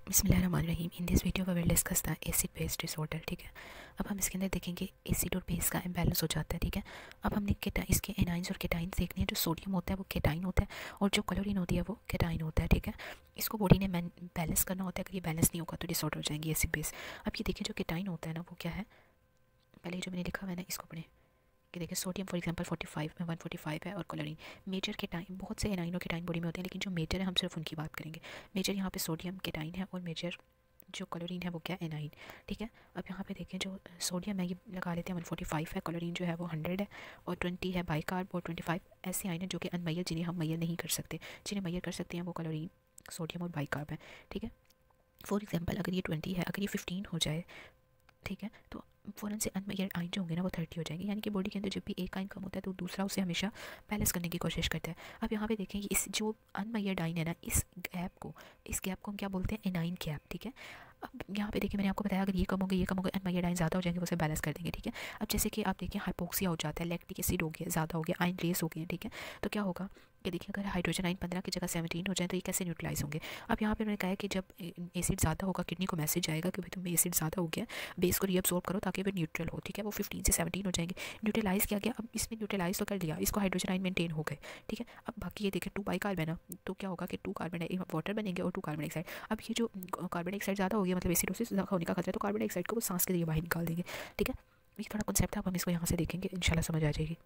बिस्मिल्लाहिर्रहमानिर्रहीम। In this video we will discuss the acid base disorder. ठीक है, अब हम इसके अंदर देखेंगे एसिड और बेस का इम्बैलेंस हो जाता है। ठीक है, अब हमने इसके एनाइंस और केटाइंस देखने हैं। जो सोडियम होता है वो केटाइन होता है और जो क्लोरीन होती है वो केटाइन होता है। ठीक है, इसको बॉडी ने बैलेंस करना होता है। अगर ये बैलेंस नहीं होगा तो डिसऑर्डर हो जाएंगे एसिड बेस। अब ये देखिए, जो केटाइन होता है ना वो क्या है, पहले जो मैंने लिखा हुआ है ना इसको पढ़ें कि देखिए सोडियम फॉर एग्जांपल 45 में 145 है और क्लोरीन मेजर केटाइन। बहुत से एनाइन और केटाइन बॉडी में होते हैं, लेकिन जो मेजर है हम सिर्फ उनकी बात करेंगे। मेजर यहाँ पे सोडियम केटाइन है और मेजर जो क्लोरीन है वो क्या है, एनाइन। ठीक है, अब यहाँ पे देखें जो सोडियम है ये लगा लेते हैं 145 है, क्लोरीन जो है वो 100 है और 20 है बाइकार्ब और 25 ऐसे आइन है जो कि अनमैयर, जिन्हें हम मैयर नहीं कर सकते। जिन्हें मैयर कर सकते हैं वो क्लोरीन, सोडियम और बाइकार्ब है। ठीक है, फॉर एग्जाम्पल अगर ये 20 है, अगर ये 15 हो जाए, ठीक है, तो फ़ौरन से अनमैयर आइन जो होंगे ना वो 30 हो जाएंगे। यानी कि बॉडी के अंदर जब भी एक आइन कम होता है तो दूसरा उसे हमेशा बैलेंस करने की कोशिश करता है। अब यहाँ पे देखें कि इस जो अनमैयर्ड आइन है ना, इस गैप को हम क्या बोलते हैं, एनाइन गैप। ठीक है, अब यहाँ पे देखिए मैंने आपको बताया अगर ये कम हो गए अनमैयर्ड आइन ज़्यादा हो जाएंगे, वो उसे बैलेंस कर देंगे। ठीक है, अब जैसे कि आप देखिए हाइपोक्सिया हो जाता है, लैक्टिक एसिड हो गया ज़्यादा हो गया, आइन रेस हो गए हैं। ठीक है, तो क्या होगा कि देखिए अगर हाइड्रोजन आइन 15 की जगह 17 हो जाए तो ये कैसे न्यूट्रलाइज होंगे। अब यहाँ पे उन्होंने कहा है कि जब एसिड ज़्यादा होगा किडनी को मैसेज आएगा कि भाई तुम्हें एसिड ज़्यादा हो गया, बेस को रीअब्सॉर्ब करो ताकि वो न्यूट्रल हो। ठीक है, वो 15 से 17 हो जाएंगे। न्यूट्रलाइज किया गया, अब इसमें न्यूट्रलाइज तो कर लिया, इसको हाइड्रोजन आइन मेंटेन हो गए। ठीक है, अब बाकी ये देखें 2 बाई कार्बन है ना, तो क्या होगा कि 2 कार्बन वाटर बनेंगे और 2 कार्बन डाइऑक्साइड। अब ये जो कार्बन डाइऑक्साइड ज़्यादा हो गया मतलब एसिडोसिस होने का खतरा है, तो कार्बन डाइऑक्साइड को वो सांस के जरिए बाहर निकाल देंगे। ठीक है, ये थोड़ा कॉन्सेप्ट है, अब हम इसको यहाँ से देखेंगे इंशाल्लाह समझ आ जाएगी।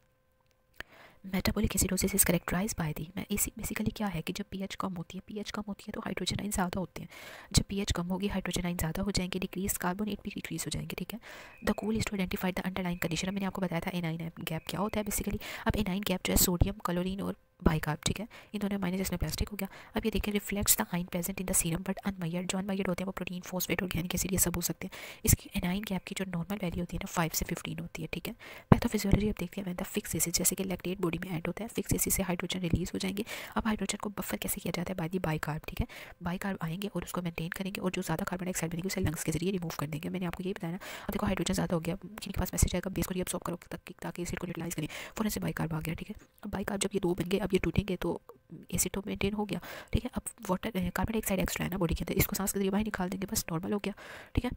Metabolic acidosis is characterize by the basically क्या है कि जब पीएच कम होती है तो हाइड्रोजन आइन ज़्यादा होते हैं। जब पीएच कम होगी हाइड्रोजन आइन ज़्यादा हो जाएंगे, डिक्रीज कार्बोनेट भी डिक्रीज हो जाएंगे। ठीक है, the goal is to identify the underline condition. मैंने आपको बताया था एनाइन गैप क्या होता है बेसिकली। अब एनाइन गैप जो है सोडियम क्लोरीन और बाइकार्ब, ठीक है, इन दोनों माइनस इसमें प्लास्टिक हो गया। अब ये देखिए reflects the anion present in the serum but unmeasured. जो अनमैयर्ड होते हैं वो प्रोटीन, फॉस्फेट, ऑर्गेनिक एसिड ये सब हो सकते हैं। इसकी एनाइन गैप की जो नॉर्मल वैल्यू होती है ना 5 से 15 होती है। ठीक है, पैथोफिजियोलॉजी अब देखते हैं द फिक्स एसिड, जैसे कि लैक्टेट बॉडी में ऐड होता है, फिक्स एसिड से हाइड्रोजन रिलीज हो जाएंगे। अब हाइड्रोजन को बफर कैसे किया जाता है, बाय दी बाइकार्ब। ठीक है, बाइकार्ब आएंगे और उसको मेंटेन करेंगे और जो ज़्यादा कार्बन डाइऑक्साइड बनेगी उसे लंग्स के जरिए रिमूव कर देंगे। मैंने आपको यही बताया ना। अब देखो हाइड्रोजन ज़्यादा हो गया, किसी के पास मैसेज आएगा बेस को रीअब्सॉर्ब करो ताकि एसिड को न्यूट्रलाइज करें, फ़ौरन से बाइकार्ब आ गया। ठीक है, अब बाइकार्ब जब ये 2 बन गए, अब ये टूटेंगे तो एसिड तो मेंटेन हो गया। ठीक है, अब वाटर कार्बन डाइऑक्साइड एक्स्ट्रा है ना बॉडी के अंदर, इसको सांस के जरिए बाहर निकाल देंगे, बस नॉर्मल हो गया। ठीक है,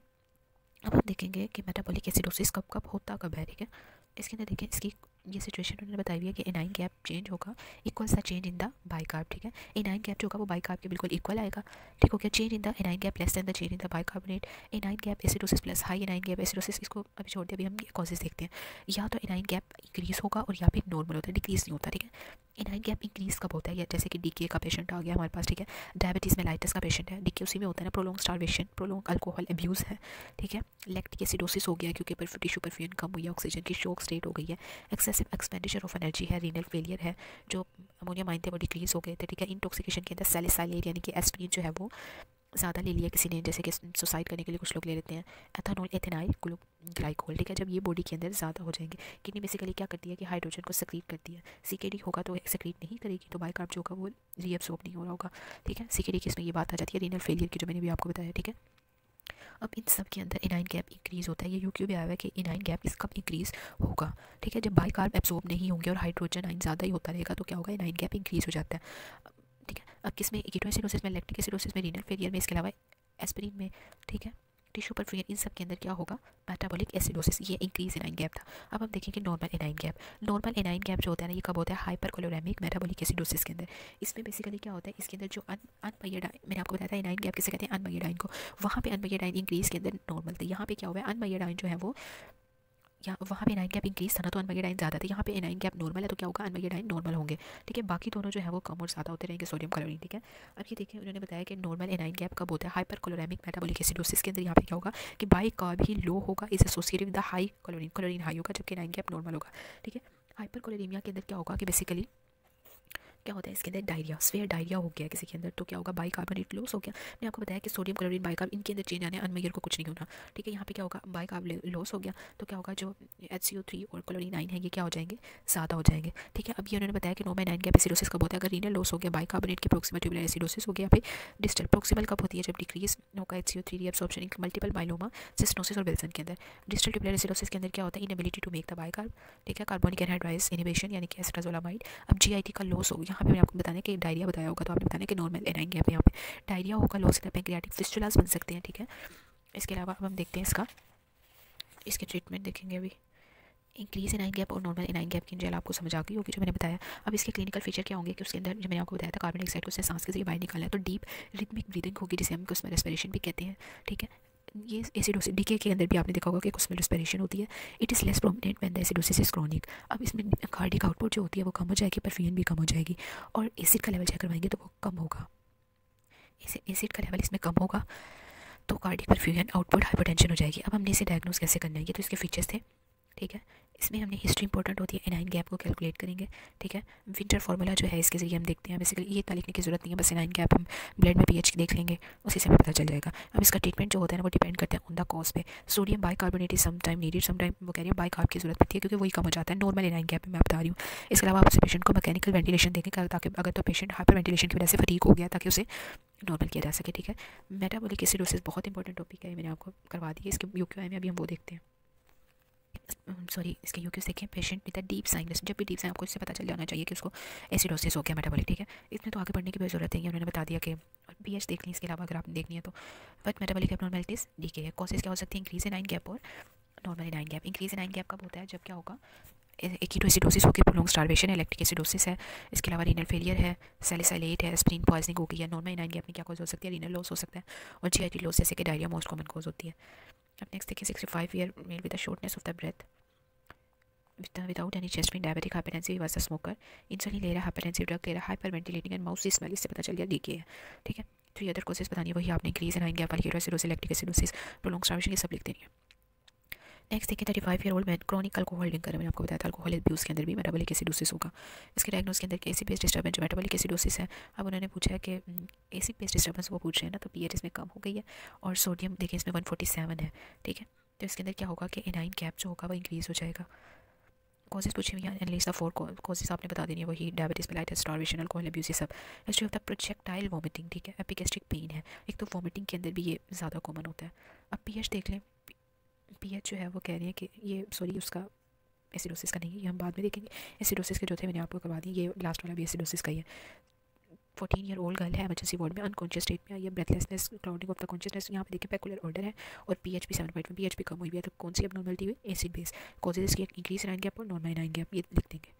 अब हम देखेंगे कि मेटाबॉलिक एसिडोसिस कब कब होता कब है। ठीक है, इसके अंदर देखें इसकी ये सिचुएशन उन्होंने बताई हुई है कि एनाइन गैप चेंज होगा इक्वल सा चेंज इन द बाइकार्ब। ठीक है, एनाइन गैप जो होगा वो बाइकार्ब के बिल्कुल इक्वल आएगा। ठीक हो गया, change in the anion gap less than the change in the bicarbonate. Anion gap acidosis plus high anion gap acidosis, इसको अभी छोड़ दिया, अभी हम कॉजेज देखते हैं। या तो एनाइन गैप इंक्रीज होगा और या फिर नॉर्मल होता है, डिक्रीज नहीं होता। ठीक है, एनाइन गैप इंक्रीज कब होता है, या जैसे कि डीके का पेशेंट आ गया हमारे पास। ठीक है, डायबिटीज़ मेलाइटिस का पेशेंट है, डीके उसी में होता है ना, prolong starvation, prolong alcohol abuse है। ठीक है, लैक्टिक एसिडोसिस हो गया क्योंकि टिश्यू परफ्यूजन कम हुई है, ऑक्सीजन की शॉक स्टेट हो गई है, एक्सेसिव एक्सपेंडिचर ऑफ एनर्जी है, रीनल फेलियर है, जो अमोनियम आयन थे वो डिक्रीज हो गए थे। ठीक है, इंटॉक्सिकेशन के अंदर सैलिसाइलेट यानी कि एस्पिरिन जो है वो ज़्यादा ले लिया किसी ने, जैसे कि सुसाइड करने के लिए कुछ लोग ले लेते हैं एथेनॉल एथेनाइल ग्लाइकोल। ठीक है, जब ये बॉडी के अंदर ज़्यादा हो जाएंगे, किडनी बेसिकली क्या करती है कि हाइड्रोजन को सेक्रीट करती है। सीकेडी होगा तो सेक्रीट नहीं करेगी, तो बाइकार्ब जो होगा वो रीअब्सॉर्ब नहीं हो रहा होगा। ठीक है, सीकेडी की इसमें ये बात आ जाती है, रीनल फेलियर की जो मैंने भी आपको बताया। ठीक है, अब इन सब के अंदर एनाइन गैप इंक्रीज होता है। ये यूक्यू भी आया हुआ है कि एनाइन गैप इस कब इंक्रीज होगा। ठीक है, जब बाइकार्ब एब्सॉर्ब नहीं होंगे और हाइड्रोजन आइन ज़्यादा ही होता रहेगा तो क्या होगा, एनाइन गैप इंक्रीज हो जाता है। ठीक है, अब किस में, कीटो एसिडोसिस में, लैक्टिक एसिडोसिस में, रीनल फेलियर में, इसके अलावा एस्पिरिन में। ठीक है, टिश्यू परफ्यूजन, इन सब के अंदर क्या होगा, मेटाबॉलिक एसिडोसिस, ये इंक्रीज एनाइन गैप था। अब हम देखेंगे normal anion gap. Normal anion gap जो होता है ना, ये कब होता है, हाइपरक्लोरेमिक मेटाबॉलिक एसिडोसिस के अंदर। इसमें बेसिकली क्या होता है, इसके अंदर जो अनमैयर्ड, मैंने आपको बताया था एनाइन गैप किसे कहते हैं, अनमैयर्ड आइन को। वहाँ पे अनमैयर्ड आइन इंक्रीज के अंदर नॉर्मल थे, यहाँ पे क्या हुआ है, अनमैयर्ड आइन जो है वो, या वहाँ पे एनाइन गैप इंक्रीज था ना तो अनमैयर्ड आइन ज़्यादा थे, यहाँ पे एनाइन गैप नॉर्मल है तो क्या होगा, अनमैयर्ड आइन नॉर्मल होंगे। ठीक है, बाकी दोनों जो है वो कम और ज़्यादा होते रहेंगे, सोडियम क्लोरीन। ठीक है, अब ये देखिए उन्होंने बताया कि नॉर्मल एनाइन गैप कब होता है, हाइपरक्लोरेमिक मेटाबॉलिक एसिडोसिस के अंदर। यहाँ पे क्या होगा कि बाइकार्ब ही लो होगा, is associated with the high chlorine, chlorine high होगा जबकि एनाइन गैप नॉर्मल होगा। ठीक है, हाइपरक्लोरेमिया के अंदर क्या होगा कि बेसिकली क्या होता है, इसके अंदर डायरिया, स्वेयर डायरिया हो गया किसी के अंदर, तो क्या होगा, बाइकार्बोनेट लॉस हो गया। मैंने आपको बताया कि सोडियम क्लोरीन बाइकार्ब इनके अंदर चेंज आने, अनमैयर को कुछ नहीं होना। ठीक है, यहाँ पे क्या होगा, बाइकार्ब लॉस हो गया तो क्या होगा, जो HCO3 और क्लोरीन आइन है ये क्या हो जाएंगे, ज़्यादा हो जाएंगे। ठीक है, अब ये उन्होंने बताया कि नॉर्मल आइन गैप एसिडोसिस कब होता है, अगर रीनल लॉस हो गया, बाइकार्बोनेट की प्रोक्सिमल ट्यूबुलर एसिडोसिस हो गया। फिर डिस्टल प्रोक्सिमल कब होती है, जब डिक्रीज होगा HCO3 reabsorption in multiple myeloma, cystinosis और विल्सन के अंदर। डिस्टल ट्यूबुलर एसिडोसिस के अंदर क्या होता है, inability to make the bicarb. ठीक है, कार्बोनिक एनहाइड्राइज इनिबिशन यानी कि एस्ट्राजोलामाइड। अब GIT का लॉस हो, यहाँ पे मैंने आपको बताना है कि डायरिया बताया होगा तो आपने बताना है कि नॉर्मल एनाइन गैप है, यहाँ पे डायरिया होगा, लॉस ऑफ पैंक्रियाटिक फिस्टुलास बन सकते हैं, ठीक है। इसके अलावा अब हम देखते हैं इसके ट्रीटमेंट देखेंगे अभी। इंक्रीज एनाइन गैप और नॉर्मल एनाइन गैप की जेल आपको समझ आ गई होगी जो मैंने बताया। अब इसके क्लिनिकल फीचर क्या होंगे कि उसके अंदर जो मैंने आपको बताया था कार्बन डाइऑक्साइड को उससे सांस के जरिए बाहर निकालना है, तो डीप रिथमिक ब्रीदिंग होगी जिसे हम उसमें रेस्पिरेशन भी कहते हैं, ठीक है। ये एसिडोसिस डीके के अंदर भी आपने देखा होगा कि उसमें रेस्पिरेशन होती है। It is less prominent when the acidosis is chronic. अब इसमें कार्डिक आउटपुट जो होती है वो कम हो जाएगी, परफ्यूजन भी कम हो जाएगी, और एसिड का लेवल चेक करवाएंगे तो वो कम होगा। एसिड का लेवल इसमें कम होगा तो कार्डिक परफ्यूजन आउटपुट हाइपरटेंशन हो जाएगी। अब हमने इसे डायग्नोस कैसे करना है, ये तो इसके फीचर्स थे, ठीक है। इसमें हमने हिस्ट्री इंपॉर्टेंट होती है, एनाइन गैप को कैलकुलेट करेंगे, ठीक है। विंटर फार्मूला जो है इसके जरिए हम देखते हैं, बेसिकली ये इतना लिखने की जरूरत नहीं है, बस एनाइन गैप हम ब्लड में पीएच देख लेंगे, उसी से हमें पता चल जाएगा। अब इसका ट्रीटमेंट जो होता है ना वो डिपेंड करता है ऑन द कॉज पे। Sodium bicarbonate is some time needed, some time वो कह रही है बाइकार्ब की जरूरत पड़ती है क्योंकि वही कम हो जाता है नॉर्मल एनाइन गैप में, मैं बता रही हूँ। इसके अलावा आप उस पेशेंट को मैकेनिकल वेंटिलेशन देंगे ताकि अगर तो पेशेंट हाइपर वेंटिलेशन की वजह से फटीग हो गया ताकि उसे नॉर्मल किया जा सके, ठीक है। मेटाबॉलिक एसिडोसिस बहुत इंपॉर्टेंट टॉपिक है, मैंने आपको करवा दी है। इसके यूक्यूआई में अभी हम वो देखते हैं, सॉरी इसके यूक्यूज देखें। Patient with a deep sign, जब भी डीप साइन आपको इससे पता चल जाना चाहिए कि उसको एसिडोसिस हो गया मेटाबॉलिक, ठीक है। इसमें तो आगे बढ़ने की कोई जरूरत नहीं है, उन्होंने बता दिया कि पीएच देख ली। इसके अलावा अगर आपने देखनी है तो बट मेटाबॉलिक एब्नॉर्मैलिटीज डीके है। कॉजेज क्या हो सकती है, इंक्रीज एनाइन गैप और normal anion gap. Increase anion gap कब होता है, जब क्या होगा, एकिटोएसिडोसिस होगी, प्रोलॉन्ग स्टार्वेशन है, लैक्टिक एसिडोसिस है, इसके अलावा रीनल फेलियर है, सैलिसाइलेट है, स्प्लीन पॉइजनिंग होगी, या नॉर्मल एनाइन गैप में क्या कॉज हो सकती है, रीनल लॉस हो सकता है, और जीआईटी लॉस जैसे कि डायरिया मोस्ट कॉमन कॉज होती है। अब नेक्स्ट देखिए 65 year male with the shortness of the breath without any chest pain, diabetic hypertensive, was a smoker, insulin ले रहा, हाइपरटेंसिव ड्रग ले रहा, हाइपर वेंटिलेटिंग एंड माउथ से स्मेल, इससे पता चल गया डीके है, ठीक है। 3 अदर कॉजेज बतानी है, वही आपने increase anion gap, ketoacidosis, lactic acidosis, prolong starvation, ये सब लिख देनी है। नेक्स्ट देखिए 35 year old man chronic alcohol drink कर, मैंने आपको बताया था अल्कोहल अब्यूज़ के अंदर भी मेटाबॉलिक एसिडोसिस होगा। इसके डायग्नोस के अंदर एसिड बेस डिस्टर्बेंस जो मेटाबॉलिक एसिडोसिस है। अब उन्होंने पूछा है कि एसिड बेस डिस्टर्बेंस वो पूछ रहे हैं ना, तो पीएच इसमें कम हो गई है और सोडियम देखिए इसमें 147 है, ठीक है। तो इसके अंदर क्या होगा कि एनाइन गैप जो होगा वो इंक्रीज़ हो जाएगा। कॉजेज पूछे हुई हैं, एनालिसिस ऑफ 4 कॉजेज आपने बता देनी है, वही diabetes, mellitus, starvation, alcohol abuse, ये सब। History of the projectile vomiting, ठीक है। एपिगैस्ट्रिक पेन है, एक तो वॉमिटिंग के अंदर भी ये ज़्यादा कॉमन होता है। अब पीएच देख लें, पीएच जो है वो कह रहे हैं कि ये सॉरी उसका एसिडोसिस का नहीं है, ये हम बाद में देखेंगे। एसिडोसिस के जो थे मैंने आपको करवा दी, ये लास्ट वाला भी एसिडोसिस का ही है। 14 ईयर ओल्ड गर्ल है, इमरजेंसी वार्ड में अनकॉन्शियस स्टेट में आई है, breathlessness, crowding of the consciousness, यहाँ पे देखिए पेकुलर ऑर्डर है, और पीएच भी 7.1, पीएच भी कम हुई है, तो कौन सी एब्नॉर्मलिटी हुई, एसिड बेस। कॉजेज की इंक्रीज एनाइन गैप और नॉर्मल एनाइन गैप, ये लिख देंगे।